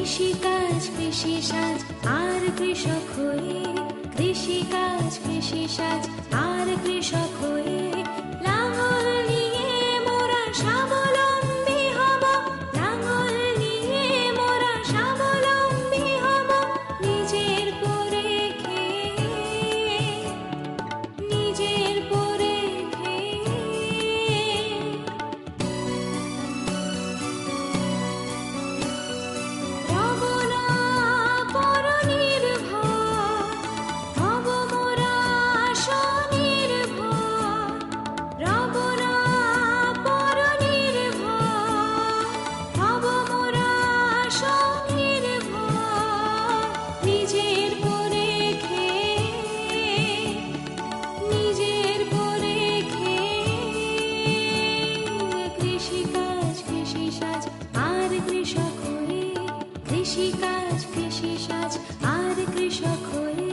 কৃষিকাজ কৃষিসাজ আর কৃষক হয়ে, কৃষিকাজ কৃষিসাজ আর কৃষক হয়ে, লাঙল নিয়ে মোরা স্বাবলম্বী হব, লাঙল নিয়ে মোরা স্বাবলম্বী হব, নিজের পরে খেয়ে, নিজের পরে খেয়ে। রব না পরনির্ভর, হব মোরা স্বনির্ভর। রব না পরনির্ভর, হব মোরা স্বনির্ভর, নিজের পরে খেয়ে, নিজের পরে খেয়ে। কৃষিকাজ কৃষিসাজ আর কৃষক হয়ে, কৃষিকাজ কৃষিসাজ আর কৃষক হয়ে,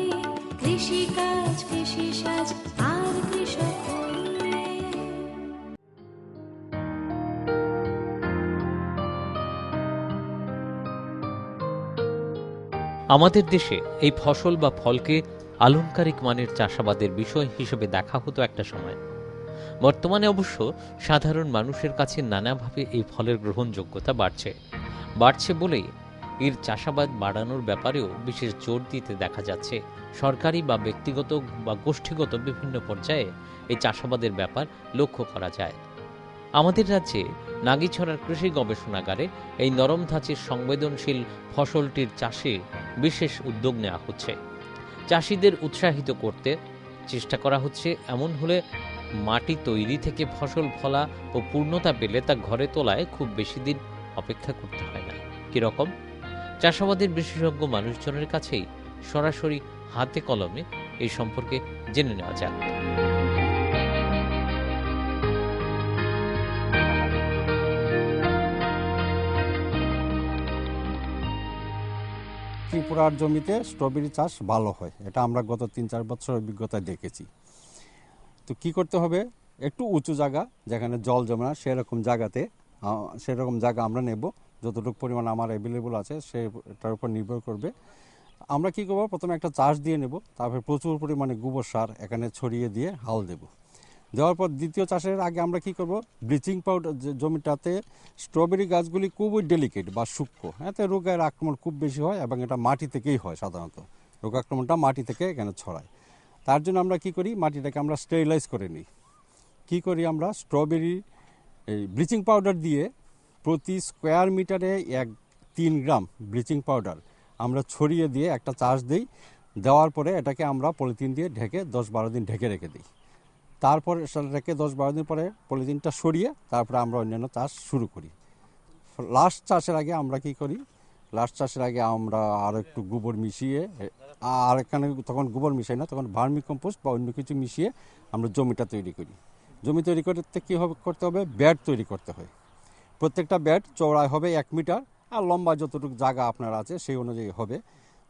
কৃষিকাজ কৃষিসাজ আর কৃষক হয়ে। আমাদের দেশে এই ফসল বা ফলকে আলংকারিক মানের চাষাবাদের বিষয় হিসেবে দেখা হতো একটা সময়। বর্তমানে অবশ্য সাধারণ মানুষের কাছে নানাভাবে এই ফলের গ্রহণযোগ্যতা বাড়ছে বলেই এর চাষাবাদ বাড়ানোর ব্যাপারেও বিশেষ জোর দিতে দেখা যাচ্ছে। সরকারি বা ব্যক্তিগত বা গোষ্ঠীগত বিভিন্ন পর্যায়ে এই চাষাবাদের ব্যাপার লক্ষ্য করা যায়। আমাদের রাজ্যে নাগিছড়ার কৃষি গবেষণাগারে এই নরম ধাঁচের সংবেদনশীল ফসলটির চাষে বিশেষ উদ্যোগ নেওয়া হচ্ছে। চাষিদের উৎসাহিত করতে চেষ্টা করা হচ্ছে। এমন হলে মাটি তৈরি থেকে ফসল ফলা ও পূর্ণতা পেলে তা ঘরে তোলায় খুব বেশি দিন অপেক্ষা করতে হয় না। কিরকম? চাষাবাদের বিশেষজ্ঞ মানুষজনের কাছেই সরাসরি হাতে কলমে এই সম্পর্কে জেনে নেওয়া যাক। ত্রিপুরার জমিতে স্ট্রবেরি চাষ ভালো হয়, এটা আমরা গত 3-4 বছর অভিজ্ঞতা দেখেছি। তো কি করতে হবে, একটু উঁচু জায়গা যেখানে জল জমে না সেরকম জায়গা আমরা নেব, যতটুকু পরিমাণ আমার অ্যাভেলেবল আছে সেটার উপর নির্ভর করবে। আমরা কি করব, প্রথমে একটা চাষ দিয়ে নেব, তারপর প্রচুর পরিমাণে গোবর সার এখানে ছড়িয়ে দিয়ে হাল দেব। দেওয়ার পর দ্বিতীয় চাষের আগে আমরা কি করব, ব্লিচিং পাউডার, জমিটাতে স্ট্রবেরি গাছগুলি খুবই ডেলিকেট বা সূক্ষ্ম, এতে রোগের আক্রমণ খুব বেশি হয় এবং এটা মাটি থেকেই হয়। সাধারণত রোগ আক্রমণটা মাটি থেকে এখানে ছড়ায়। তার জন্য আমরা কি করি, মাটিটাকে আমরা স্টেরিলাইজ করে নিই। কি করি, আমরা স্ট্রবেরি এই ব্লিচিং পাউডার দিয়ে প্রতি স্কোয়ার মিটারে 3 গ্রাম ব্লিচিং পাউডার আমরা ছড়িয়ে দিয়ে একটা চাষ দিই। দেওয়ার পরে এটাকে আমরা পলিথিন দিয়ে ঢেকে 10-12 দিন ঢেকে রেখে দিই। তারপর সেটাকে 10-12 দিন পরে পলিথিনটা সরিয়ে তারপরে আমরা অন্যান্য চাষ শুরু করি। লাস্ট চাষের আগে আমরা কি করি, আমরা আর একটু গোবর মিশিয়ে, আর এখানে তখন গোবর মিশাই না, তখন ভার্মি কম্পোস্ট বা অন্য কিছু মিশিয়ে আমরা জমিটা তৈরি করি। জমি তৈরি করতে কী করতে হবে, ব্যাড তৈরি করতে হয়। প্রত্যেকটা ব্যাড চওড়ায় হবে 1 মিটার, আর লম্বা যতটুকু জায়গা আপনার আছে সেই অনুযায়ী হবে।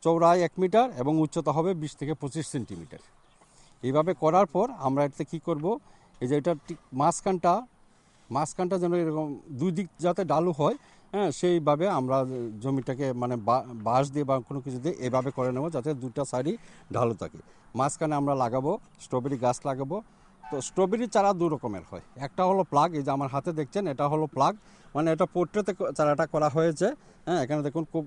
চওড়ায় 1 মিটার এবং উচ্চতা হবে 20 থেকে 25 সেন্টিমিটার। এইভাবে করার পর আমরা এটাতে কী করব, এই যে এটা ঠিক মাঝখানটা যেন এরকম 2 দিক যাতে ডালু হয়, হ্যাঁ, সেইভাবে আমরা জমিটাকে মানে বাঁশ দিয়ে বা কোনো কিছু দিয়ে এভাবে করে নেব যাতে 2টা সাইডই ঢালু থাকে। মাঝখানে আমরা লাগাবো স্ট্রবেরি গাছ লাগাবো। তো স্ট্রবেরি চারা 2 রকমের হয়, একটা হলো প্লাগ, এই যে আমার হাতে দেখছেন এটা হলো প্লাগ, মানে এটা পোর্ট্রেতে চারাটা করা হয়েছে। হ্যাঁ, এখানে দেখুন খুব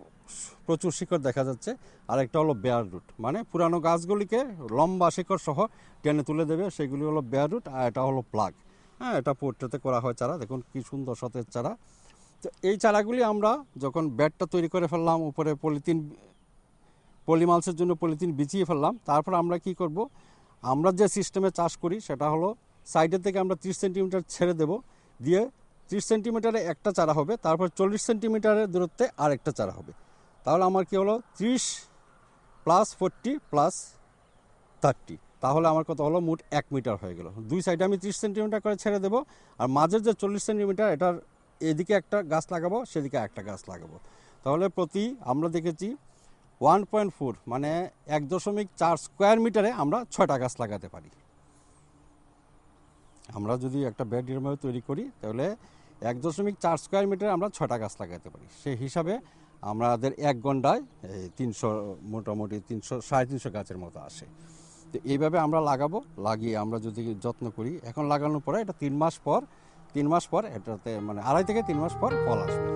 প্রচুর শিকড় দেখা যাচ্ছে। আর একটা হলো বেয়ার রুট, মানে পুরানো গাছগুলিকে লম্বা শিকড় সহ টেনে তুলে দেবে, সেগুলি হলো বেয়ার রুট। আর এটা হলো প্লাগ। হ্যাঁ, এটা পোর্ট্রেতে করা হয় চারা, দেখুন কি সুন্দর সতেজ চারা। তো এই চারাগুলি আমরা যখন ব্যাডটা তৈরি করে ফেললাম, উপরে পলিমালসের জন্য পলিথিন বিছিয়ে ফেললাম, তারপর আমরা কি করব, আমরা যে সিস্টেমে চাষ করি সেটা হলো সাইডের থেকে আমরা 30 সেন্টিমিটার ছেড়ে দেব, দিয়ে 30 সেন্টিমিটারে একটা চারা হবে, তারপর 40 সেন্টিমিটারের দূরত্বে আর একটা চারা হবে। তাহলে আমার কি হলো 30 + 40 + 30, তাহলে আমার কত হলো, মোট 1 মিটার হয়ে গেল। 2 সাইডে আমি 30 সেন্টিমিটার করে ছেড়ে দেবো, আর মাঝের যে 40 সেন্টিমিটার এটার এদিকে একটা গাছ লাগাবো, সেদিকে একটা গাছ লাগাবো। তাহলে প্রতি আমরা দেখেছি 1.4 মানে 1.4 স্কোয়ার মিটারে আমরা 6টা গাছ লাগাতে পারি। আমরা যদি একটা বেড এরকমভাবে তৈরি করি তাহলে 1.4 স্কোয়ার মিটারে আমরা 6টা গাছ লাগাতে পারি। সেই হিসাবে আমাদের 1 ঘন্টায় এই 300 মোটামুটি 300-350 গাছের মতো আসে। তো এইভাবে আমরা লাগাবো, লাগিয়ে আমরা যদি যত্ন করি, এখন লাগানোর পরে এটা 3 মাস পর এটাতে মানে 2.5 থেকে 3 মাস পর ফল আসবে।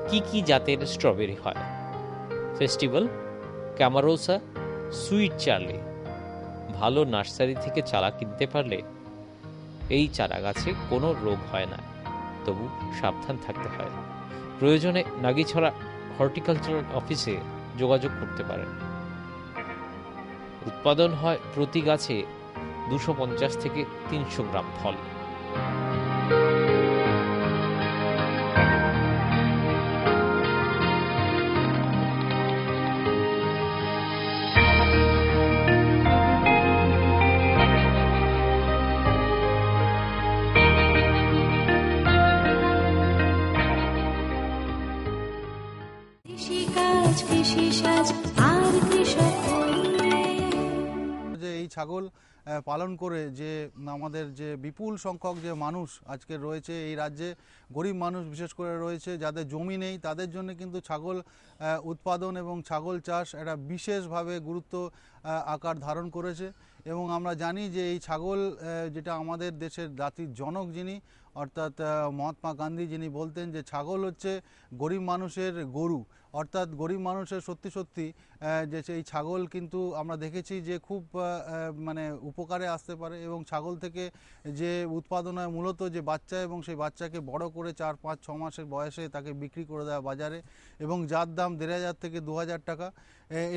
কি কি জাতের স্ট্রবেরি হয়? Festival, Camarosa, sweet Charlie. ভালো নার্সারি থেকে চারা কিনতে পারলে এই চারা গাছে কোনো রোগ হয় না, তবু সাবধান থাকতে হয়। প্রয়োজনে নাগিছড়া হর্টিকালচারাল অফিসে যোগাযোগ করতে পারেন। উৎপাদন হয় প্রতি গাছে 250 থেকে 300 গ্রাম ফল। কৃষিকাজ কৃষিসাজ আর কৃষক হয়ে। যে এই ছাগল পালন করে যে আমাদের যে বিপুল সংখ্যক যে মানুষ আজকে রয়েছে এই রাজ্যে, গরিব মানুষ বিশেষ করে রয়েছে, যাদের জমি নেই, তাদের জন্য কিন্তু ছাগল উৎপাদন এবং ছাগল চাষ একটা বিশেষভাবে গুরুত্ব আকার ধারণ করেছে। এবং আমরা জানি যে এই ছাগল যেটা আমাদের দেশের জাতির জনক যিনি, অর্থাৎ মহাত্মা গান্ধী, যিনি বলতেন যে ছাগল হচ্ছে গরিব মানুষের গরু। অর্থাৎ গরিব মানুষের সত্যি যে সেই ছাগল কিন্তু আমরা দেখেছি যে খুব মানে উপকারে আসতে পারে। এবং ছাগল থেকে যে উৎপাদন হয় মূলত যে বাচ্চা, এবং সেই বাচ্চাকে বড় করে 4-5-6 মাসের বয়সে তাকে বিক্রি করে দেওয়া বাজারে, এবং যার দাম 1500 থেকে 2000 টাকা।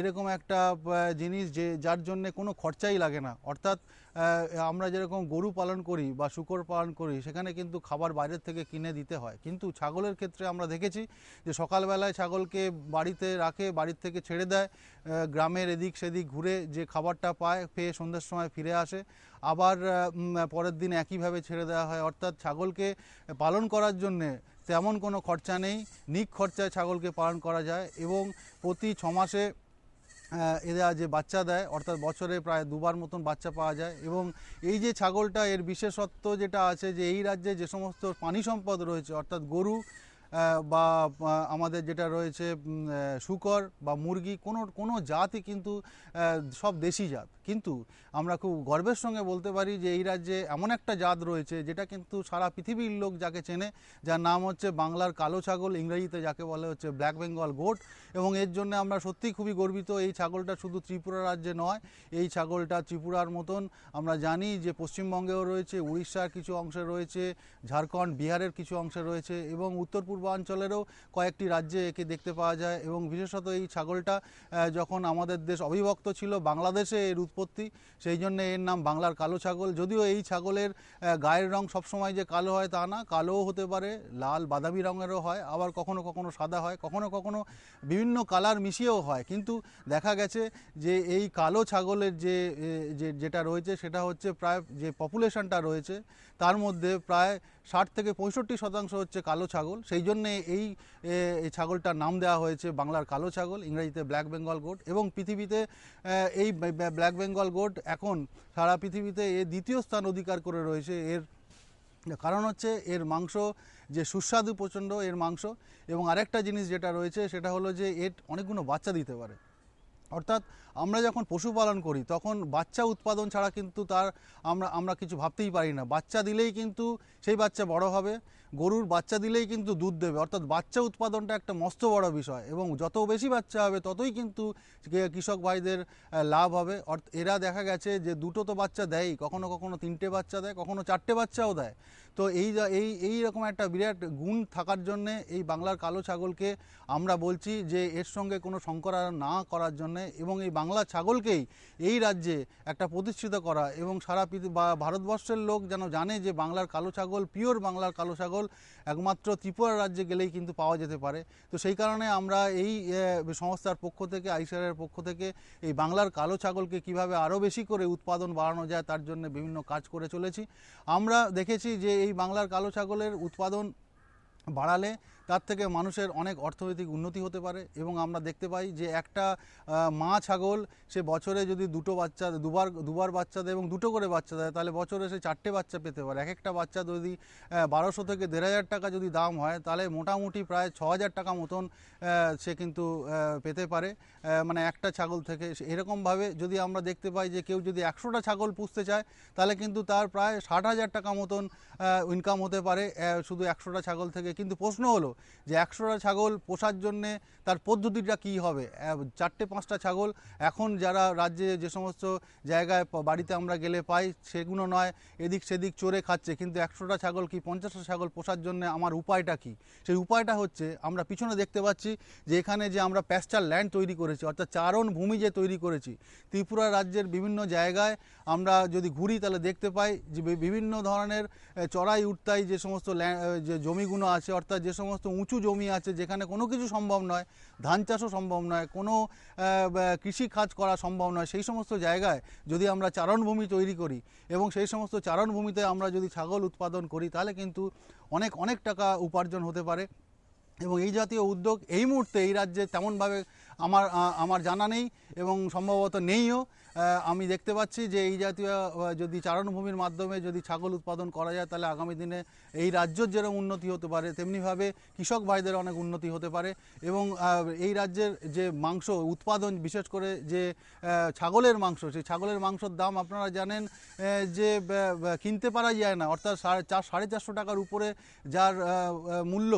এরকম একটা জিনিস যে যার জন্যে কোনো খরচাই লাগে না। অর্থাৎ আমরা যেরকম গরু পালন করি বা শূকর পালন করি, সেখানে কিন্তু খাবার বাইরের থেকে কিনে দিতে হয়, কিন্তু ছাগলের ক্ষেত্রে আমরা দেখেছি যে সকালবেলায় ছাগলকে বাড়িতে রাখে, বাড়ির থেকে ছেড়ে দেয়, গ্রামের এদিক সেদিক ঘুরে যে খাবারটা পায় পেয়ে সন্ধ্যের সময় ফিরে আসে, আবার পরের দিন একইভাবে ছেড়ে দেওয়া হয়। অর্থাৎ ছাগলকে পালন করার জন্যে তেমন কোনো খরচা নেই, নিখরচায় ছাগলকে পালন করা যায়। এবং প্রতি 6 মাসে এরা যে বাচ্চা দেয়, অর্থাৎ বছরে প্রায় 2বার মতন বাচ্চা পাওয়া যায়। এবং এই যে ছাগলটা, এর বিশেষত্ব যেটা আছে যে এই রাজ্যে যে সমস্ত প্রাণী সম্পদ রয়েছে, অর্থাৎ গরু বা আমাদের যেটা রয়েছে শূকর বা মুরগি, কোনো জাতই কিন্তু সব দেশি জাত, কিন্তু আমরা খুব গর্বের সঙ্গে বলতে পারি যে এই রাজ্যে এমন একটা জাত রয়েছে যেটা কিন্তু সারা পৃথিবীর লোক যাকে চেনে, যার নাম হচ্ছে বাংলার কালো ছাগল, ইংরেজিতে যাকে বলে হচ্ছে ব্ল্যাক বেঙ্গল গোট। এবং এর জন্য আমরা সত্যিই খুবই গর্বিত। এই ছাগলটা শুধু ত্রিপুরা রাজ্যে নয়, এই ছাগলটা ত্রিপুরার মতন আমরা জানি যে পশ্চিমবঙ্গেও রয়েছে, উড়িষ্যার কিছু অংশে রয়েছে, ঝাড়খণ্ড, বিহারের কিছু অংশে রয়েছে, এবং উত্তর পূর্বাঞ্চলেরও কয়েকটি রাজ্যে একে দেখতে পাওয়া যায়। এবং বিশেষত এই ছাগলটা যখন আমাদের দেশ অবিভক্ত ছিল, বাংলাদেশে এর উৎপত্তি, সেই জন্য এর নাম বাংলার কালো ছাগল। যদিও এই ছাগলের গায়ের রং সবসময় যে কালো হয় তা না, কালোও হতে পারে, লাল বাদামি রঙেরও হয়, আবার কখনো কখনো সাদা হয়, কখনো কখনো বিভিন্ন কালার মিশিয়েও হয়। কিন্তু দেখা গেছে যে এই কালো ছাগলের যেটা রয়েছে সেটা হচ্ছে প্রায় যে পপুলেশনটা রয়েছে তার মধ্যে প্রায় 60 থেকে 65% হচ্ছে কালো ছাগল। সেই জন্যে এই ছাগলটার নাম দেওয়া হয়েছে বাংলার কালো ছাগল, ইংরেজিতে ব্ল্যাক বেঙ্গল গোট। এবং পৃথিবীতে এই ব্ল্যাক বেঙ্গল গোট এখন সারা পৃথিবীতে এর 2য় স্থান অধিকার করে রয়েছে। এর কারণ হচ্ছে এর মাংস যে সুস্বাদু প্রচণ্ড এর মাংস। এবং আরেকটা জিনিস যেটা রয়েছে সেটা হলো যে এর অনেকগুলো বাচ্চা দিতে পারে। অর্থাৎ আমরা যখন পশুপালন করি তখন বাচ্চা উৎপাদন ছাড়া কিন্তু তার আমরা কিছু ভাবতেই পারি না। বাচ্চা দিলেই কিন্তু সেই বাচ্চা বড় হবে, গরুর বাচ্চা দিলেই কিন্তু দুধ দেবে। অর্থাৎ বাচ্চা উৎপাদনটা একটা মস্ত বড় বিষয়, এবং যত বেশি বাচ্চা হবে ততই কিন্তু কৃষক ভাইদের লাভ হবে। এরা দেখা গেছে যে 2টো তো বাচ্চা দেয়ই, কখনো কখনো 3টে বাচ্চা দেয়, কখনো 4টে বাচ্চাও দেয়। তো এই রকম একটা বিরাট গুণ থাকার জন্যে এই বাংলার কালো ছাগলকে আমরা বলছি যে এর সঙ্গে কোনো সংকরায়ন না করার জন্যে, এবং এই বাংলা ছাগলকেই এই রাজ্যে একটা প্রতিষ্ঠিত করা, এবং সারা ভারতবর্ষের লোক যেন জানে যে বাংলার কালো ছাগল, পিওর বাংলার কালো ছাগল ছাগল একমাত্র ত্রিপুরা রাজ্যে গেলেই কিন্তু পাওয়া যেতে পারে। তো সেই কারণে আমরা এই সংস্থার পক্ষ থেকে, আইসিআরের পক্ষ থেকে এই বাংলার কালো ছাগলকে কিভাবে আরও বেশি করে উৎপাদন বাড়ানো যায় তার জন্য বিভিন্ন কাজ করে চলেছি। আমরা দেখেছি যে এই বাংলার কালো ছাগলের উৎপাদন বাড়ালে তার থেকে মানুষের অনেক অর্থনৈতিক উন্নতি হতে পারে। এবং আমরা দেখতে পাই যে একটা মা ছাগল সে বছরে যদি দুবার বাচ্চা দেয় এবং দুটো করে বাচ্চা দেয়, তাহলে বছরে সে 4টে বাচ্চা পেতে পারে। এক একটা বাচ্চা যদি 1200 থেকে 1500 টাকা যদি দাম হয়, তাহলে মোটামুটি প্রায় 6000 টাকা মতন সে কিন্তু পেতে পারে, মানে একটা ছাগল থেকে। এরকমভাবে যদি আমরা দেখতে পাই যে কেউ যদি 100টা ছাগল পুষতে চায়, তাহলে কিন্তু তার প্রায় 60,000 টাকা মতন ইনকাম হতে পারে শুধু 100টা ছাগল থেকে। কিন্তু প্রশ্ন হলো যে 100টা ছাগল পোষার জন্যে তার পদ্ধতিটা কী হবে। 4-5টা ছাগল এখন যারা রাজ্যে যে সমস্ত জায়গায় বাড়িতে আমরা গেলে পাই সেগুলো নয়, এদিক সেদিক চড়ে খাচ্ছে। কিন্তু 100টা ছাগল কি 50টা ছাগল পোষার জন্য আমার উপায়টা কি? সেই উপায়টা হচ্ছে, আমরা পিছনে দেখতে পাচ্ছি যে এখানে যে আমরা প্যাস্চার ল্যান্ড তৈরি করেছি, অর্থাৎ চারণ ভূমি যে তৈরি করেছি, ত্রিপুরা রাজ্যের বিভিন্ন জায়গায় আমরা যদি ঘুরি তাহলে দেখতে পাই যে বিভিন্ন ধরনের চড়াই উঠতাই যে সমস্ত যে জমিগুলো আছে, অর্থাৎ যে সমস্ত উঁচু জমি আছে যেখানে কোনো কিছু সম্ভব নয়, ধান চাষও সম্ভব নয়, কোনো কৃষি কাজ করা সম্ভব নয়, সেই সমস্ত জায়গায় যদি আমরা চারণভূমি তৈরি করি এবং সেই সমস্ত চারণভূমিতে আমরা যদি ছাগল উৎপাদন করি, তাহলে কিন্তু অনেক টাকা উপার্জন হতে পারে। এবং এই জাতীয় উদ্যোগ এই মুহূর্তে এই রাজ্যে তেমনভাবে আমার জানা নেই এবং সম্ভবত নেইও। আমি দেখতে পাচ্ছি যে এই জাতীয় যদি চারণভূমির মাধ্যমে যদি ছাগল উৎপাদন করা যায়, তাহলে আগামী দিনে এই রাজ্যের যেরকম উন্নতি হতে পারে, তেমনিভাবে কৃষক ভাইদের অনেক উন্নতি হতে পারে। এবং এই রাজ্যের যে মাংস উৎপাদন, বিশেষ করে যে ছাগলের মাংস, সেই ছাগলের মাংসর দাম আপনারা জানেন যে কিনতে পারা যায় না, অর্থাৎ 450 টাকার উপরে যার মূল্য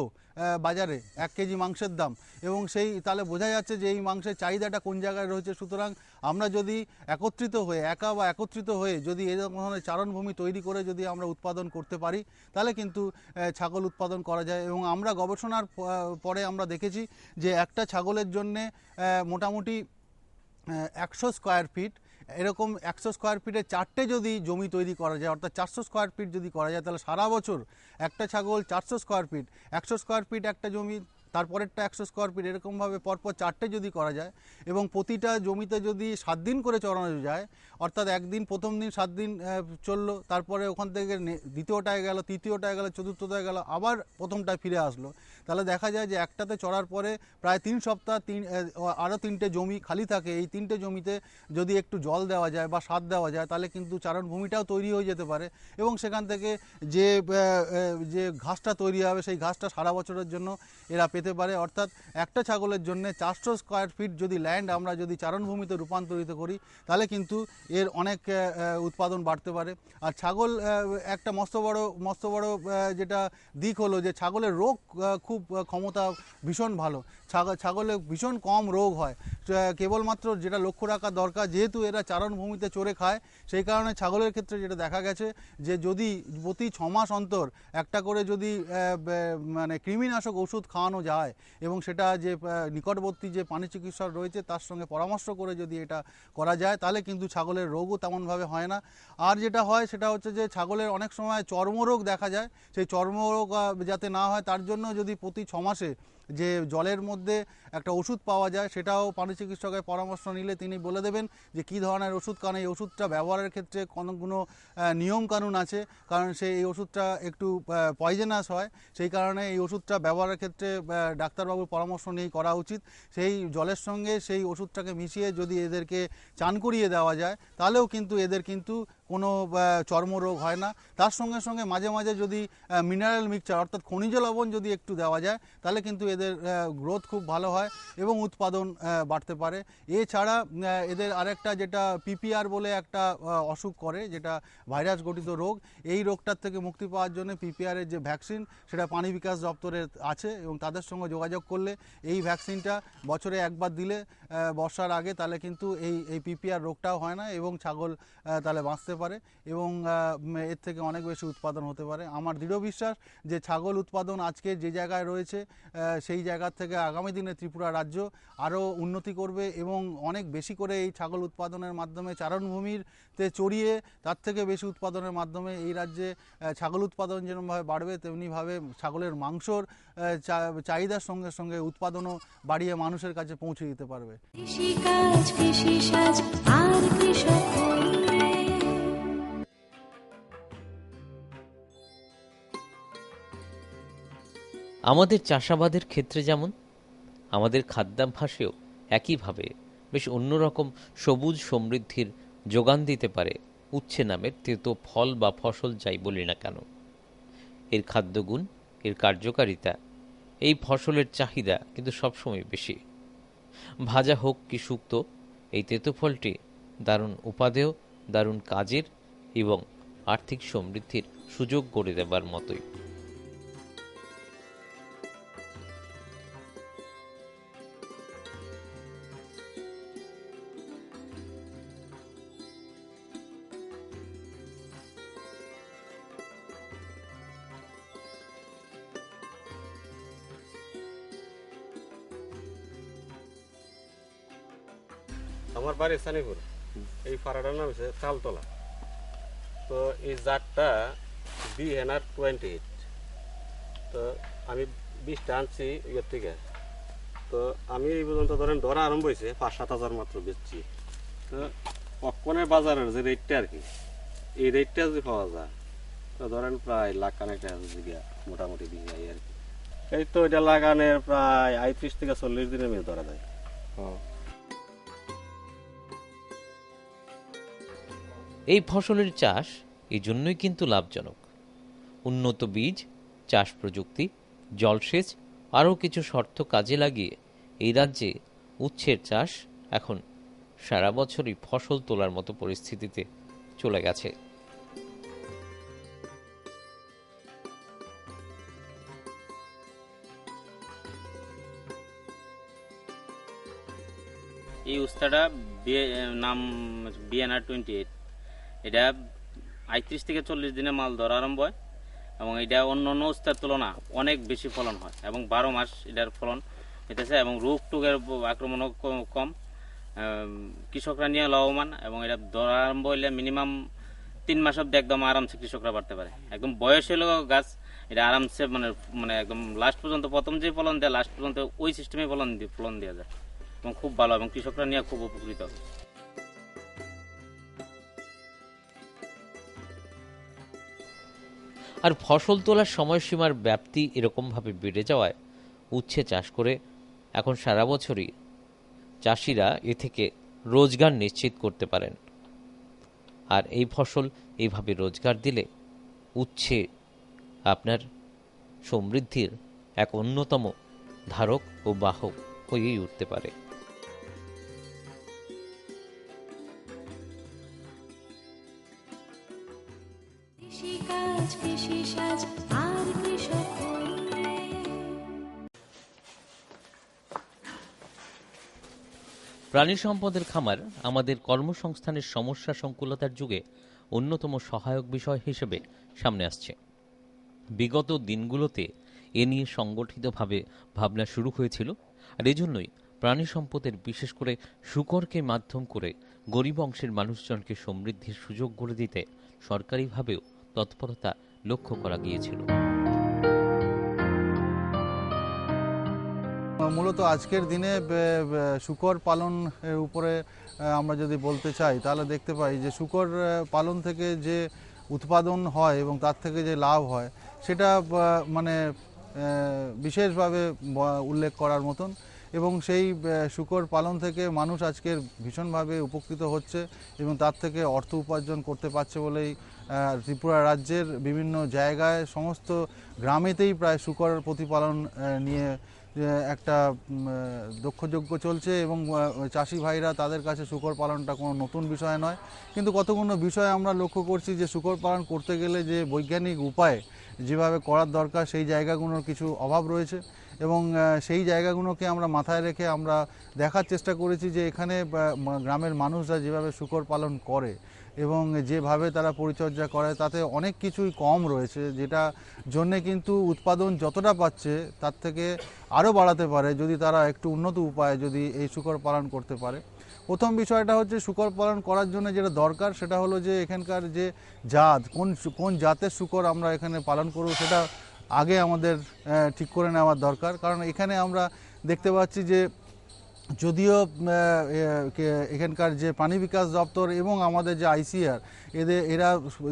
বাজারে 1 কেজি মাংসের দাম। এবং সেই তাহলে বোঝা যাচ্ছে যে এই মাংসের চাহিদাটা কোন জায়গায় রয়েছে। সুতরাং আমরা যদি একত্রিত হয়ে যদি এই ধরনের চারণভূমি তৈরি করে যদি আমরা উৎপাদন করতে পারি, তাহলে কিন্তু ছাগল উৎপাদন করা যায়। এবং আমরা গবেষণার পরে আমরা দেখেছি যে একটা ছাগলের জন্যে মোটামুটি 100 স্কোয়ার ফিট, এরকম 100 স্কোয়ার ফিটে 4টে যদি জমি তৈরি করা যায়, অর্থাৎ 400 স্কোয়ার ফিট যদি করা যায়, তাহলে সারা বছর একটা ছাগল 400 স্কোয়ার ফিট, 100 স্কোয়ার ফিট একটা জমি, তারপরেরটা 100 স্কোয়ার ফিট, এরকমভাবে পরপর 4টে যদি করা যায় এবং প্রতিটা জমিতে যদি 7 দিন করে চড়ানো যায়, অর্থাৎ একদিন প্রথম দিন 7 দিন চললো, তারপরে ওখান থেকে দ্বিতীয়টায় গেল, তৃতীয়টায় গেল, চতুর্থটায় গেল, আবার প্রথমটায় ফিরে আসলো, তাহলে দেখা যায় যে একটাতে চড়ার পরে প্রায় 3 সপ্তাহ আরও 3টে জমি খালি থাকে। এই 3টে জমিতে যদি একটু জল দেওয়া যায় বা সার দেওয়া যায়, তাহলে কিন্তু চারণভূমিটাও তৈরি হয়ে যেতে পারে এবং সেখান থেকে যে ঘাসটা তৈরি হবে সেই ঘাসটা সারা বছরের জন্য এরা পেতে পারে। অর্থাৎ একটা ছাগলের জন্য 400 স্কোয়ার ফিট যদি ল্যান্ড আমরা যদি চারণভূমিতে রূপান্তরিত করি, তাহলে কিন্তু এর অনেক উৎপাদন বাড়তে পারে। আর ছাগল একটা মস্ত বড় যেটা দিক হলো যে ছাগলের রোগ খুব ক্ষমতা ভীষণ ভালো, ছাগলের ভীষণ কম রোগ হয়। কেবলমাত্র যেটা লক্ষ্য রাখা দরকার, যেহেতু এরা চারণভূমিতে চড়ে খায়, সেই কারণে ছাগলের ক্ষেত্রে যেটা দেখা গেছে যে যদি প্রতি 6 মাস অন্তর একটা করে যদি মানে কৃমিনাশক ওষুধ খাওয়ানো যায় এবং সেটা যে নিকটবর্তী যে প্রাণী চিকিৎসক রয়েছে তার সঙ্গে পরামর্শ করে যদি এটা করা যায়, তাহলে কিন্তু ছাগলের রোগও তেমনভাবে হয় না। আর যেটা হয় সেটা হচ্ছে যে ছাগলের অনেক সময় চর্মরোগ দেখা যায়, সেই চর্মরোগ যাতে না হয় তার জন্য যদি প্রতি 6 মাসে যে জলের মধ্যে একটা ওষুধ পাওয়া যায়, সেটাও প্রাণী চিকিৎসকের পরামর্শ নিলে তিনি বলে দেবেন যে কী ধরনের ওষুধ, কারণ এই ওষুধটা ব্যবহারের ক্ষেত্রে কোনো নিয়মকানুন আছে, কারণ এই ওষুধটা একটু পয়জেনাস হয়, সেই কারণে এই ওষুধটা ব্যবহারের ক্ষেত্রে ডাক্তারবাবুর পরামর্শ নিয়েই করা উচিত। সেই জলের সঙ্গে সেই ওষুধটাকে মিশিয়ে যদি এদেরকে চান করিয়ে দেওয়া যায়, তাহলেও কিন্তু এদের কিন্তু কোনো চর্মরোগ হয় না। তার সঙ্গে সঙ্গে মাঝে মাঝে যদি মিনারেল মিক্সচার অর্থাৎ খনিজ লবণ যদি একটু দেওয়া যায়, তাহলে কিন্তু এদের গ্রোথ খুব ভালো হয় এবং উৎপাদন বাড়তে পারে। এছাড়া এদের আরেকটা যেটা পিপিআর বলে একটা অসুখ করে, যেটা ভাইরাস গঠিত রোগ, এই রোগটার থেকে মুক্তি পাওয়ার জন্য পিপিআরের যে ভ্যাকসিন সেটা প্রাণী বিকাশ দপ্তরে আছে এবং তাদের সঙ্গে যোগাযোগ করলে এই ভ্যাকসিনটা বছরে একবার দিলে বর্ষার আগে, তাহলে কিন্তু এই পিপিআর রোগটাও হয় না এবং ছাগল তাহলে বাঁচতে পারে এবং এর থেকে অনেক বেশি উৎপাদন হতে পারে। আমার দৃঢ় বিশ্বাস যে ছাগল উৎপাদন আজকে যে জায়গায় রয়েছে সেই জায়গার থেকে আগামী দিনে ত্রিপুরা রাজ্য আরও উন্নতি করবে এবং অনেক বেশি করে এই ছাগল উৎপাদনের মাধ্যমে চারণভূমিতে চড়িয়ে তার থেকে বেশি উৎপাদনের মাধ্যমে এই রাজ্যে ছাগল উৎপাদন যেরকমভাবে বাড়বে তেমনিভাবে ছাগলের মাংসর চাহিদার সঙ্গে সঙ্গে উৎপাদনও বাড়িয়ে মানুষের কাছে পৌঁছে দিতে পারবে। কৃষিকাজ কৃষিসাজ আর কৃষক বন্ধু। আমাদের চাষাবাদের ক্ষেত্রে যেমন আমাদের খাদ্যাভ্যাসেও একইভাবে বেশ অন্যরকম সবুজ সমৃদ্ধির যোগান দিতে পারে উচ্ছে নামের তেতো ফল বা ফসল যাই বলি না কেন। এর খাদ্যগুণ, এর কার্যকারিতা, এই ফসলের চাহিদা কিন্তু সবসময় বেশি। ভাজা হোক কি শুক্তো, এই তেতো ফলটি দারুণ উপাদেয়, দারুণ কাজের এবং আর্থিক সমৃদ্ধির সুযোগ করে দেবার মতোই। আমার বাড়ি সানিপুর, এই পাড়াটার নাম হচ্ছে তালতলা। তো এই জাতটা BNR28, তো আমি 20টা আনছি ইয়ের থেকে। তো আমি এই পর্যন্ত ধরেন ধরা আরম্ভ হয়েছে 5-7 হাজার মাত্র বেচছি। তো পপকর্নের বাজারের যে রেটটা আর কি, এই রেটটা যদি পাওয়া যায় তো ধরেন প্রায় লাখ কানেক টাকা মোটামুটি দিয়ে যায় আর কি। এই তো এটা লাগানোর প্রায় 35 থেকে 40 দিনের মধ্যে ধরা যায়। এই ফসলের চাষ এই জন্যই কিন্তু লাভজনক। উন্নত বীজ, চাষ প্রযুক্তি, জলসেচ আরও কিছু শর্ত কাজে লাগিয়ে এই রাজ্যে উচ্ছের চাষ এখন সারা বছরই ফসল তোলার মতো পরিস্থিতিতে চলে গেছে। এই উস্তাটা নাম BNR28। এটা 35 থেকে 40 দিনে মাল ধরা আরম্ভ হয় এবং এটা অন্য অন্য উস্তার তুলনা অনেক বেশি ফলন হয় এবং 12 মাস এটার ফলন হইতেছে এবং রোগ টোগের আক্রমণও কম। কৃষকরা নিয়ে লাভবান এবং এটা ধরা আরম্ভ হইলে মিনিমাম 3 মাস অব্দি একদম আরামসে কৃষকরা বাড়তে পারে। একদম বয়স হলো গাছ, এটা আরামসে মানে একদম লাস্ট পর্যন্ত, প্রথম যে ফলন দেয় লাস্ট পর্যন্ত ওই সিস্টেমে ফলন দেওয়া যায় এবং খুব ভালো এবং কৃষকরা নিয়ে খুব উপকৃত হবে। আর ফসল তোলার সময়সীমার ব্যাপ্তি এরকমভাবে বেড়ে যাওয়ায় উচ্ছে চাষ করে এখন সারা বছরই চাষিরা এ থেকে রোজগার নিশ্চিত করতে পারেন। আর এই ফসল এইভাবে রোজগার দিলে উচ্ছে আপনার সমৃদ্ধির এক অন্যতম ধারক ও বাহক হয়েই উঠতে পারে। কৃষিকাজ কৃষিসাজ আর কৃষক বন্ধু। প্রাণী সম্পদের খামার আমাদের কর্মসংস্থানের সমস্যা সংকুলতার যুগে অন্যতম সহায়ক বিষয় হিসেবে সামনে আসছে। বিগত দিনগুলোতে এ নিয়ে সংগঠিতভাবে ভাবনা শুরু হয়েছিল, আর এজন্যই প্রাণী সম্পদের বিশেষ করে শূকরকে মাধ্যম করে গরিব অংশের মানুষজনকে সমৃদ্ধির সুযোগ করে দিতে সরকারিভাবেও তৎপরতা লক্ষ্য করা গিয়েছিল। মূলত আজকের দিনে শূকর পালনের উপরে আমরা যদি বলতে চাই তাহলে দেখতে পাই যে শূকর পালন থেকে যে উৎপাদন হয় এবং তার থেকে যে লাভ হয় সেটা মানে বিশেষভাবে উল্লেখ করার মতন এবং সেই শূকর পালন থেকে মানুষ আজকের ভীষণভাবে উপকৃত হচ্ছে এবং তার থেকে অর্থ উপার্জন করতে পারছে বলেই ত্রিপুরা রাজ্যের বিভিন্ন জায়গায় সমস্ত গ্রামেতেই প্রায় শূকর প্রতিপালন নিয়ে একটা দক্ষযজ্ঞ চলছে এবং চাষি ভাইরা তাদের কাছে শূকর পালনটা কোনো নতুন বিষয় নয়। কিন্তু কতগুলো বিষয় আমরা লক্ষ্য করছি যে শূকর পালন করতে গেলে যে বৈজ্ঞানিক উপায় যেভাবে করার দরকার সেই জায়গাগুলোর কিছু অভাব রয়েছে এবং সেই জায়গাগুলোকে আমরা মাথায় রেখে আমরা দেখার চেষ্টা করেছি যে এখানে গ্রামের মানুষরা যেভাবে শূকর পালন করে এবং যেভাবে তারা পরিচর্যা করে তাতে অনেক কিছুই কম রয়েছে, যেটা জন্যে কিন্তু উৎপাদন যতটা পাচ্ছে তার থেকে আরও বাড়াতে পারে যদি তারা একটু উন্নত উপায়ে যদি এই শূকর পালন করতে পারে। প্রথম বিষয়টা হচ্ছে শূকর পালন করার জন্য যেটা দরকার সেটা হলো যে এখানকার যে জাত, কোন জাতের শূকর আমরা এখানে পালন করব সেটা আগে আমাদের ঠিক করে নেওয়ার দরকার। কারণ এখানে আমরা দেখতে পাচ্ছি যে যদিও এখানকার যে প্রাণী বিকাশ দপ্তর এবং আমাদের যে ICAR এরা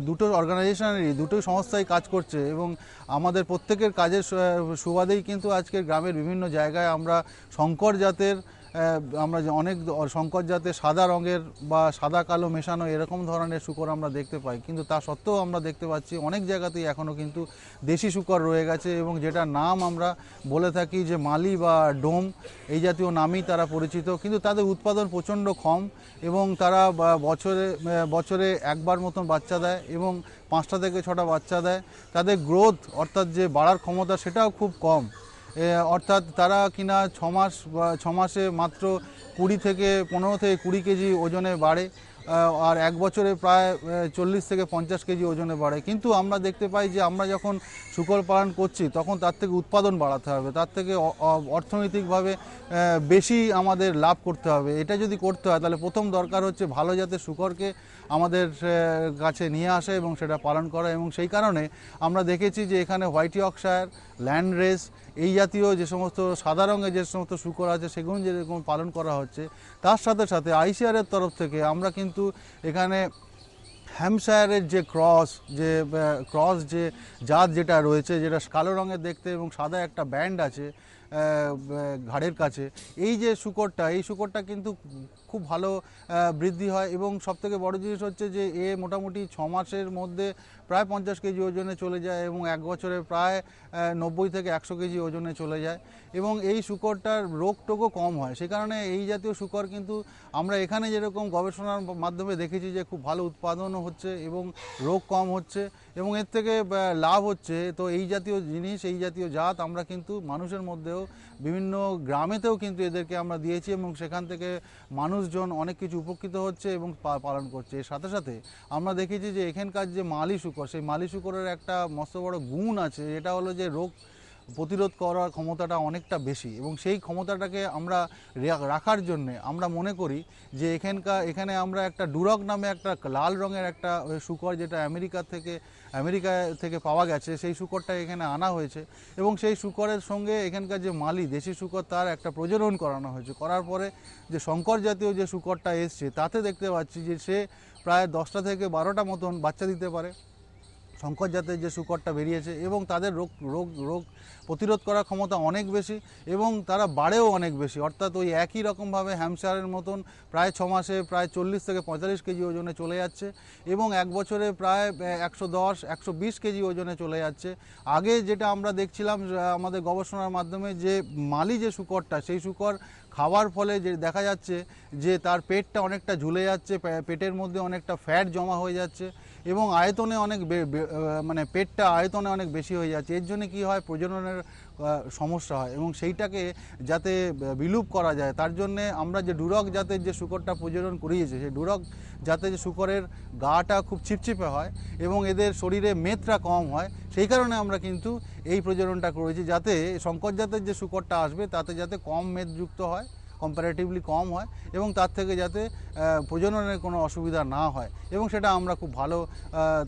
দুটো অর্গানাইজেশনেরই দুটো সংস্থাই কাজ করছে এবং আমাদের প্রত্যেকের কাজের সুবাদেই কিন্তু আজকের গ্রামের বিভিন্ন জায়গায় আমরা শঙ্কর জাতের আমরা যে অনেক শঙ্কর জাতের সাদা রঙের বা সাদা কালো মেশানো এরকম ধরনের শূকর আমরা দেখতে পাই, কিন্তু তা সত্ত্বেও আমরা দেখতে পাচ্ছি অনেক জায়গাতেই এখনও কিন্তু দেশি শূকর রয়ে গেছে এবং যেটার নাম আমরা বলে থাকি যে মালি বা ডোম, এই জাতীয় নামেই তারা পরিচিত, কিন্তু তাদের উৎপাদন প্রচণ্ড কম এবং তারা বছরে একবার মতন বাচ্চা দেয় এবং 5টা থেকে 6টা বাচ্চা দেয়। তাদের গ্রোথ অর্থাৎ যে বাড়ার ক্ষমতা সেটাও খুব কম, অর্থাৎ তারা কিনা 6 মাসে মাত্র 20 থেকে 15 থেকে 20 কেজি ওজনে বাড়ে আর 1 বছরে প্রায় 40 থেকে 50 কেজি ওজনে বাড়ে। কিন্তু আমরা দেখতে পাই যে আমরা যখন শূকর পালন করছি তখন তার থেকে উৎপাদন বাড়াতে হবে, তার থেকে অর্থনৈতিকভাবে বেশি আমাদের লাভ করতে হবে। এটা যদি করতে হয় তাহলে প্রথম দরকার হচ্ছে ভালো জাতের শূকরকে আমাদের কাছে নিয়ে আসা এবং সেটা পালন করা। এবং সেই কারণে আমরা দেখেছি যে এখানে হোয়াইট ইয়র্কশায়ার, ল্যান্ড রেস এই জাতীয় যে সমস্ত সাদা রঙের যে সমস্ত শূকর আছে সেগুলো যেরকম পালন করা হচ্ছে, তার সাথে সাথে ICAR-এর তরফ থেকে আমরা কিন্তু এখানে হ্যাম্পশায়ারের যে ক্রস যে জাত যেটা রয়েছে, যেটা কালো রঙের দেখতে এবং সাদা একটা ব্যান্ড আছে ঘাড়ের কাছে, এই যে শূকরটা, এই শূকরটা কিন্তু খুব ভালো বৃদ্ধি হয় এবং সবথেকে বড় জিনিস হচ্ছে যে এ মোটামুটি 6 মাসের মধ্যে প্রায় 50 কেজি ওজনে চলে যায় এবং 1 বছরে প্রায় 90 থেকে 100 কেজি ওজনে চলে যায় এবং এই শূকরটার রোগ টোগও কম হয়। সে কারণে এই জাতীয় শূকর কিন্তু আমরা এখানে যেরকম গবেষণার মাধ্যমে দেখেছি যে খুব ভালো উৎপাদনও হচ্ছে এবং রোগ কম হচ্ছে এবং এর থেকে লাভ হচ্ছে। তো এই জাতীয় জিনিস, এই জাতীয় জাত আমরা কিন্তু মানুষের মধ্যেও বিভিন্ন গ্রামেতেও কিন্তু এদেরকে আমরা দিয়েছি এবং সেখান থেকে মানুষজন অনেক কিছু উপকৃত হচ্ছে এবং পালন করছে। এর সাথে সাথে আমরা দেখেছি যে এখানকার যে মালি শূকর, সেই মালি শূকরের একটা মস্ত বড় গুণ আছে, এটা হলো যে রোগ প্রতিরোধ করার ক্ষমতাটা অনেকটা বেশি এবং সেই ক্ষমতাটাকে আমরা রাখার জন্যে আমরা মনে করি যে এখানে আমরা একটা ডুরক নামে একটা লাল রঙের একটা শূকর, যেটা আমেরিকা থেকে পাওয়া গেছে, সেই শূকরটা এখানে আনা হয়েছে এবং সেই শূকরের সঙ্গে এখানকার যে মালি দেশি শূকর তার একটা প্রজনন করানো হয়েছে। করার পরে যে শঙ্কর জাতীয় যে শূকরটা এসছে তাতে দেখতে পাচ্ছি যে সে প্রায় 10টা থেকে 12টা মতন বাচ্চা দিতে পারে। শঙ্কর জাতের যে শূকরটা বেরিয়েছে এবং তাদের রোগ প্রতিরোধ করার ক্ষমতা অনেক বেশি এবং তারা বাড়েও অনেক বেশি, অর্থাৎ ওই একই রকমভাবে হ্যাম্পশায়ারের মতন প্রায় 6 মাসে প্রায় 40 থেকে 45 কেজি ওজনে চলে যাচ্ছে এবং 1 বছরে প্রায় 110-120 কেজি ওজনে চলে যাচ্ছে। আগে যেটা আমরা দেখছিলাম আমাদের গবেষণার মাধ্যমে যে মালি যে শূকরটা, সেই শূকর খাওয়ার ফলে যে দেখা যাচ্ছে যে তার পেটটা অনেকটা ঝুলে যাচ্ছে, পেটের মধ্যে অনেকটা ফ্যাট জমা হয়ে যাচ্ছে এবং আয়তনে অনেক পেটটা আয়তনে অনেক বেশি হয়ে যাচ্ছে। এর জন্য কি হয়, প্রজননের সমস্যা হয় এবং সেইটাকে যাতে বিলুপ করা যায় তার জন্যে আমরা যে ডুরক জাতের যে শূকরটা প্রজনন করিয়েছে, সেই ডুরক জাতের যে শূকরের গাটা খুব চিপচিপে হয় এবং এদের শরীরে মেদটা কম হয়, সেই কারণে আমরা কিন্তু এই প্রজননটা করেছি যাতে শঙ্কর জাতের যে শূকরটা আসবে তাতে যাতে কম মেদযুক্ত হয়, কম্পারেটিভলি কম হয় এবং তার থেকে যাতে প্রজননের কোনো অসুবিধা না হয় এবং সেটা আমরা খুব ভালো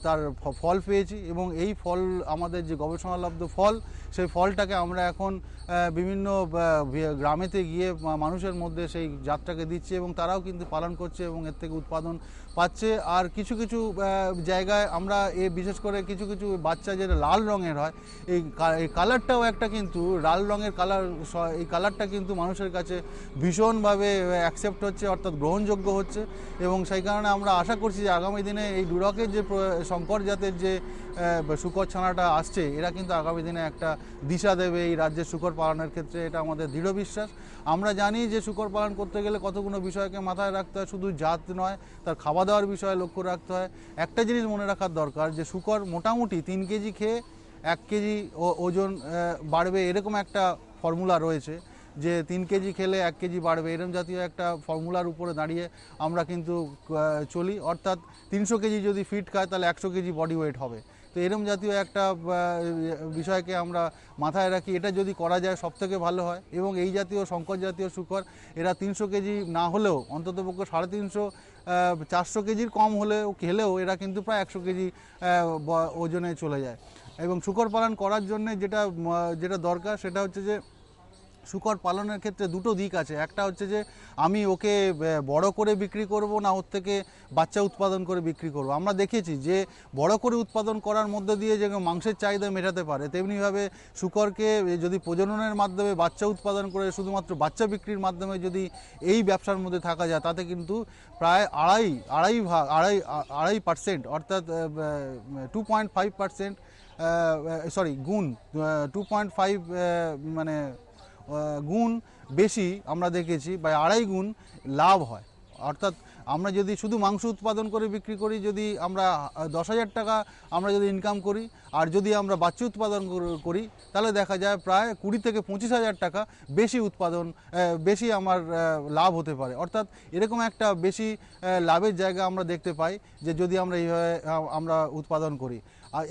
তার ফল পেয়েছি এবং এই ফল আমাদের যে গবেষণালব্ধ ফল, সেই ফলটাকে আমরা এখন বিভিন্ন গ্রামেতে গিয়ে মানুষের মধ্যে সেই জাতটাকে দিচ্ছি এবং তারাও কিন্তু পালন করছে এবং এর থেকে উৎপাদন পাচ্ছে। আর কিছু কিছু জায়গায় আমরা বিশেষ করে কিছু কিছু বাচ্চা যেটা লাল রঙের হয়, এই কালারটাও একটা কিন্তু লাল রঙের কালার, এই কালারটা কিন্তু মানুষের কাছে ভীষণভাবে অ্যাকসেপ্ট হচ্ছে, অর্থাৎ গ্রহণযোগ্য হচ্ছে এবং সেই কারণে আমরা আশা করছি যে আগামী দিনে এই ডুরকের যে শঙ্কর জাতের যে শূকর ছানাটা আসছে, এরা কিন্তু আগামী দিনে একটা দিশা দেবে এই রাজ্যের শূকর পালনের ক্ষেত্রে, এটা আমাদের দৃঢ় বিশ্বাস। আমরা জানি যে শূকর পালন করতে গেলে কতগুলো বিষয়কে মাথায় রাখতে হয়, শুধু জাত নয়, তার খাওয়া দাওয়ার বিষয়ে লক্ষ্য রাখতে হয়। একটা জিনিস মনে রাখার দরকার যে শূকর মোটামুটি 3 কেজি খেয়ে 1 কেজি ওজন বাড়বে, এরকম একটা ফর্মুলা রয়েছে। যে 3 কেজি খেলে 1 কেজি বাড়বে, এরকম জাতীয় একটা ফর্মুলার উপরে দাঁড়িয়ে আমরা কিন্তু চলি। অর্থাৎ 300 কেজি যদি ফিড খায় তাহলে 100 কেজি বডি ওয়েট হবে। তো এরকম জাতীয় একটা বিষয়কে আমরা মাথায় রাখি। এটা যদি করা যায় সবথেকে ভালো হয়। এবং এই জাতীয় শঙ্কর জাতীয় শূকর এরা 300 কেজি না হলেও অন্ততপক্ষে 350 400 কেজির কম খেলেও এরা কিন্তু প্রায় 100 কেজি ওজনে চলে যায়। এবং শূকর পালন করার জন্য যেটা দরকার সেটা হচ্ছে যে শূকর পালনের ক্ষেত্রে দুটো দিক আছে। একটা হচ্ছে যে আমি ওকে বড় করে বিক্রি করব না ওর থেকে বাচ্চা উৎপাদন করে বিক্রি করব। আমরা দেখেছি যে বড় করে উৎপাদন করার মধ্যে দিয়ে যে মাংসের চাহিদা মেটাতে পারে, তেমনিভাবে শূকরকে যদি প্রজননের মাধ্যমে বাচ্চা উৎপাদন করে শুধুমাত্র বাচ্চা বিক্রির মাধ্যমে যদি এই ব্যবসার মধ্যে থাকা যায় তাতে কিন্তু প্রায় 2.5% অর্থাৎ 2.5% গুণ 2.5 মানে গুণ বেশি আমরা দেখেছি বা 2.5 গুণ লাভ হয়। অর্থাৎ আমরা যদি শুধু মাংস উৎপাদন করে বিক্রি করি, যদি আমরা 10,000 টাকা আমরা যদি ইনকাম করি, আর যদি আমরা বাচ্চা উৎপাদন করি তাহলে দেখা যায় প্রায় 20 থেকে 25,000 টাকা বেশি আমার লাভ হতে পারে। অর্থাৎ এরকম একটা বেশি লাভের জায়গা আমরা দেখতে পাই যে যদি আমরা এইভাবে আমরা উৎপাদন করি। আর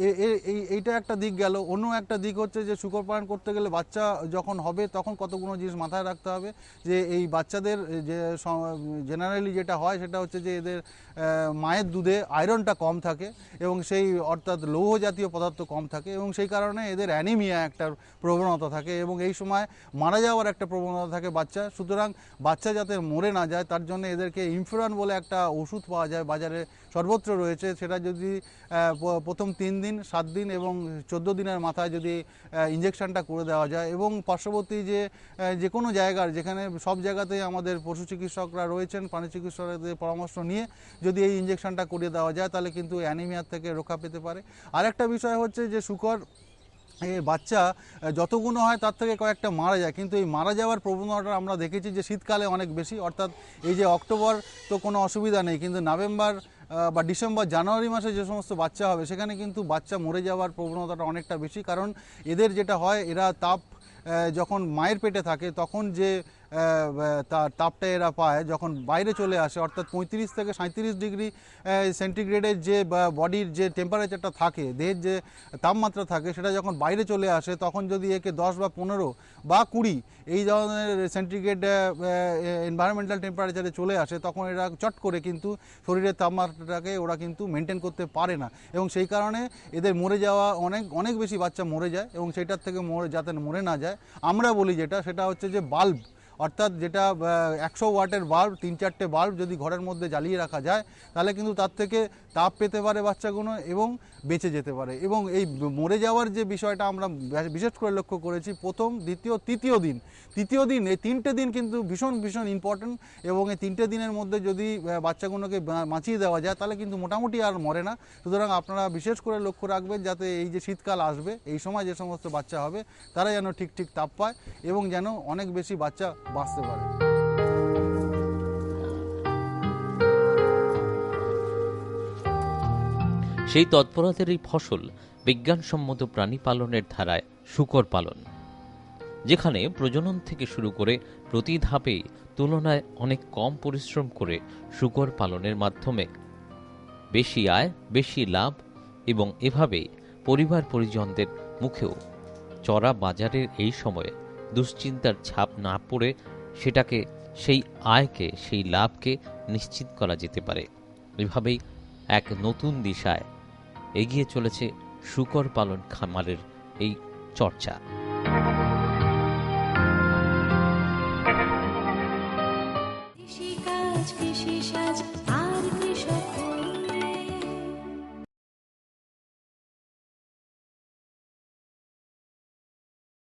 এইটা একটা দিক গেল। অন্য একটা দিক হচ্ছে যে শূকর পালন করতে গেলে বাচ্চা যখন হবে তখন কতগুলো জিনিস মাথায় রাখতে হবে। যে এই বাচ্চাদের যে জেনারেলি যেটা হয় সেটা হচ্ছে যে এদের মায়ের দুধে আয়রনটা কম থাকে এবং অর্থাৎ লৌহ জাতীয় পদার্থ কম থাকে এবং সেই কারণে এদের অ্যানিমিয়া একটা প্রবণতা থাকে এবং এই সময় মারা যাওয়ার একটা প্রবণতা থাকে বাচ্চা। সুতরাং বাচ্চা যাতে মরে না যায় তার জন্য এদেরকে ইনফিউরান বলে একটা ওষুধ পাওয়া যায়, বাজারে সর্বত্র রয়েছে। সেটা যদি প্রথম 3 দিন, 7 দিন এবং 14 দিনের মাথায় যদি ইঞ্জেকশনটা করে দেওয়া যায় এবং পার্শ্ববর্তী যে কোনো জায়গার যেখানে সব জায়গাতেই আমাদের পশু চিকিৎসকরা রয়েছেন, প্রাণী চিকিৎসকদের পরামর্শ নিয়ে যদি এই ইঞ্জেকশনটা করিয়ে দেওয়া যায় তাহলে কিন্তু অ্যানিমিয়ার থেকে রক্ষা পেতে পারে। আরেকটা বিষয় হচ্ছে যে শূকর বাচ্চা যতগুলো হয় তার থেকে কয়েকটা মারা যায়, কিন্তু এই মারা যাওয়ার প্রবণতাটা আমরা দেখেছি যে শীতকালে অনেক বেশি। অর্থাৎ এই যে অক্টোবর তো কোনো অসুবিধা নেই, কিন্তু নভেম্বর বা ডিসেম্বর, জানুয়ারি মাসে যে সমস্ত বাচ্চা হবে সেখানে কিন্তু বাচ্চা মরে যাওয়ার প্রবণতাটা অনেকটা বেশি। কারণ এদের যেটা হয়, এরা তাপ যখন মায়ের পেটে থাকে তখন যে তাপটা এরা পায় যখন বাইরে চলে আসে, অর্থাৎ 35 থেকে 37 ডিগ্রি সেন্টিগ্রেডের যে বডির যে টেম্পারেচারটা থাকে, দেহের যে তাপমাত্রা থাকে, সেটা যখন বাইরে চলে আসে তখন যদি একে 10 বা 15 বা 20 এই ধরনের সেন্টিগ্রেড এনভায়রনমেন্টাল টেম্পারেচারে চলে আসে তখন এরা চট করে কিন্তু শরীরের তাপমাত্রাটাকে ওরা কিন্তু মেনটেন করতে পারে না এবং সেই কারণে এদের মরে যাওয়া অনেক বেশি বাচ্চা মরে যায়। এবং সেটার থেকে যাতে মরে না যায় আমরা বলি সেটা হচ্ছে যে বাল্ব, অর্থাৎ যেটা 100 ওয়াটের বাল্ব, 3-4টে বাল্ব যদি ঘরের মধ্যে জ্বালিয়ে রাখা যায় তাহলে কিন্তু তার থেকে তাপ পেতে পারে বাচ্চাগুলো এবং বেঁচে যেতে পারে। এবং এই মরে যাওয়ার যে বিষয়টা আমরা বিশেষ করে লক্ষ্য করেছি, প্রথম, দ্বিতীয়, তৃতীয় দিন এই 3টে দিন কিন্তু ভীষণ ইম্পর্টেন্ট এবং এই 3টে দিনের মধ্যে যদি বাচ্চাগুলোকে বাঁচিয়ে দেওয়া যায় তাহলে কিন্তু মোটামুটি আর মরে না। সুতরাং আপনারা বিশেষ করে লক্ষ্য রাখবেন যাতে এই যে শীতকাল আসবে এই সময় যে সমস্ত বাচ্চা হবে তারা যেন ঠিক তাপ পায় এবং যেন অনেক বেশি বাচ্চা বাঁচতে পারে। সেই তৎপরতার এই ফসল বিজ্ঞানসম্মত প্রাণী পালনের ধারায় শূকর পালন, যেখানে প্রজনন থেকে শুরু করে প্রতি ধাপেই তুলনায় অনেক কম পরিশ্রম করে শূকর পালনের মাধ্যমে বেশি আয়, বেশি লাভ এবং এভাবেই পরিবার পরিজনদের মুখেও চড়া বাজারের এই সময়ে দুশ্চিন্তার ছাপ না পড়ে সেটাকে, সেই আয়কে, সেই লাভকে নিশ্চিত করা যেতে পারে। এভাবেই এক নতুন দিশায় এগিয়ে চলেছে শূকর পালন খামারের এই চর্চা।